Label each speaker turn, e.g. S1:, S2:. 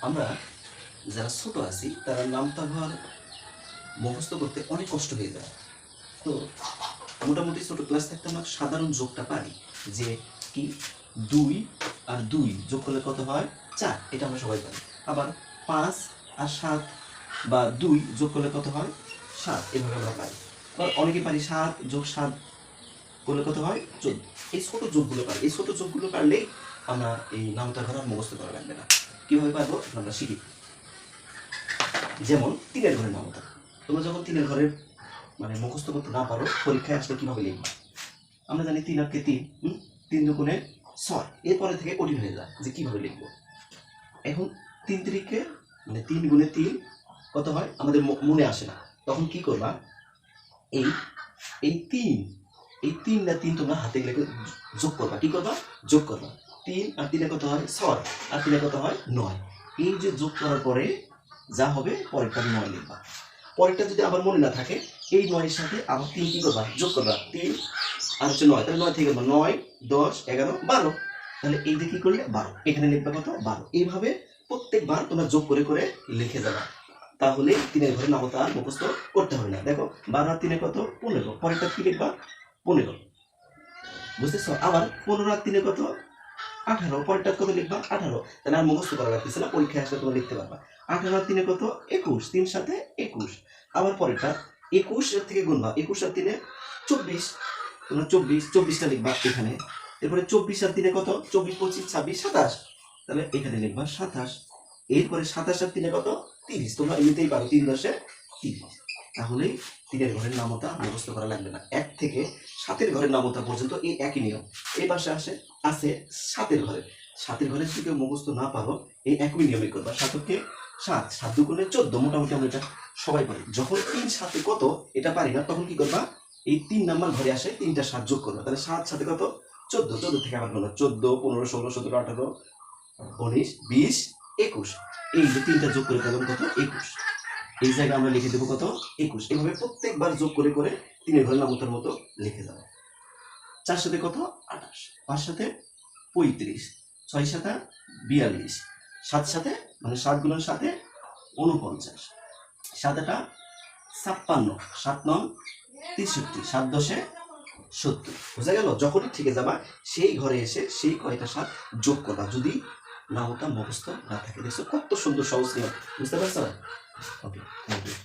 S1: আমরা যারা ছোট আছি তারা নামতা ঘর মুখস্থ করতে অনেক কষ্ট হয়ে যায়। তো মোটামুটি ছোট ক্লাস থাকতে আমরা সাধারণ যোগটা পারি যে কি 2 আর 2 যোগ করলে কত হয় 4, এটা আমরা সবাই পারি। আবার 5 আর 7 বা 2 যোগ করলে কত হয় 7, এভাবে আমরা পারি। আবার অনেকে পারি 7 যোগ 7 করলে কত হয় 14। এই ছোট যোগগুলো পারি, এই ছোট যোগগুলো পারলেই আমরা এই নামতা ঘর আর মুখস্থ করা লাগবে না। কীভাবে পারবো আমরা শিখি। যেমন 3-এর ঘরের নামতা, তোমরা যখন 3-এর ঘরের মানে মুখস্থ করতে না পারো পরীক্ষায় আসলে কীভাবে লিখবা। আমরা জানি 3 আর 3, 3 দুগুণে 6, এরপরে থেকে কঠিন হয়ে যায় যে কীভাবে লিখবো। এখন 3 3-কে মানে 3 গুণে 3 কত হয় আমাদের মনে আসে না, তখন কি করবা এই এই 3 না 3 তোমরা হাতে লিখে যোগ করবা। কি করবা যোগ করবা। 3 আর 3-এ কত হয় 6, আর 3-এ কত হয় 9। এই যে যোগ করার পরে যা হবে পরেরটা 9 লিখবা। পরেরটা যদি আবার মনে না থাকে এই 9-এর সাথে আবার 3 কি করবা যোগ করবা। 3 আর হচ্ছে 9, তাহলে 9 থেকে 9, 10, 11, 12, তাহলে এই দিয়ে কি করলে 12, এখানে লিখবা কত 12। এইভাবে প্রত্যেকবার তোমরা যোগ করে করে লিখে যাবা, তাহলে 3-এর ঘরে নামতা আর মুখস্থ করতে হবে না। দেখো 12 আর 3-এ কত 15, পরেরটা কি লিখবা 15, বুঝতেছো। আবার 15 আর 3-এ কত 18, পরেরটা কত লিখবা 18, তাহলে আর মুখস্থ করা লাগতেছে না, পরীক্ষায় আসলে তোমরা লিখতে পারবা। 18 আর 3-এ কত 21, 3 সাথে 21, আবার পরেরটা 21 এর থেকে গুণবা, 21 আর 3-এ 24, তোমরা 24টা লিখবা এখানে। এরপরে 24 আর 3-এ কত 24, 25, 26, 27, তাহলে এখানে লিখবা 27। এরপরে 27 আর 3-এ কত 30, তোমরা এমনিতেই পারো 3 10 30, তাহলেই 3-এর ঘরের নামতা মুখস্থ করা লাগবে না। 1 থেকে 7-এর ঘরের নামতা পর্যন্ত এই একই নিয়ম। এই পাশে আছে 7-এর ঘরে। 7-এর ঘরে যদি কেউ মুখস্থ না পারো এই একই নিয়মই করবা। 7-কে 7, 7 দুগুণে 14, মোটামুটি আমরা এটা সবাই পারি। যখন 3 7-এ কত এটা পারি না, তখন কি করবা এই 3 নাম্বার ঘরে আসে 3টা 7 যোগ করবা, তাহলে 7 7-এ কত 14, 14 থেকে আবার করবা 14, 15, 16, 17, 18, 19, 20, 21, এই যে 3টা যোগ করে তখন কত 21, এই জায়গায় আমরা লিখে দেবো কত 21। এভাবে প্রত্যেকবার যোগ করে করে 3-এর ঘরের নামতার মতো লিখে যাবো। 4 সাথে কত 28, 5 সাথে 35, 6 সাথে 42, 7 সাথে মানে 7 গুণন 7-এ 49, 7 8 56, 7 9 63, 7 10 70। বোঝা গেল। যখনই ঠিক যাবা সেই ঘরে এসে সেই কয়টা 7 যোগ করবা যদি নামতা মুখস্থ না থাকে। দেখছো কত সুন্দর সহজ নিয়ম, বুঝতে পারছো? ওকে, থ্যাংক ইউ।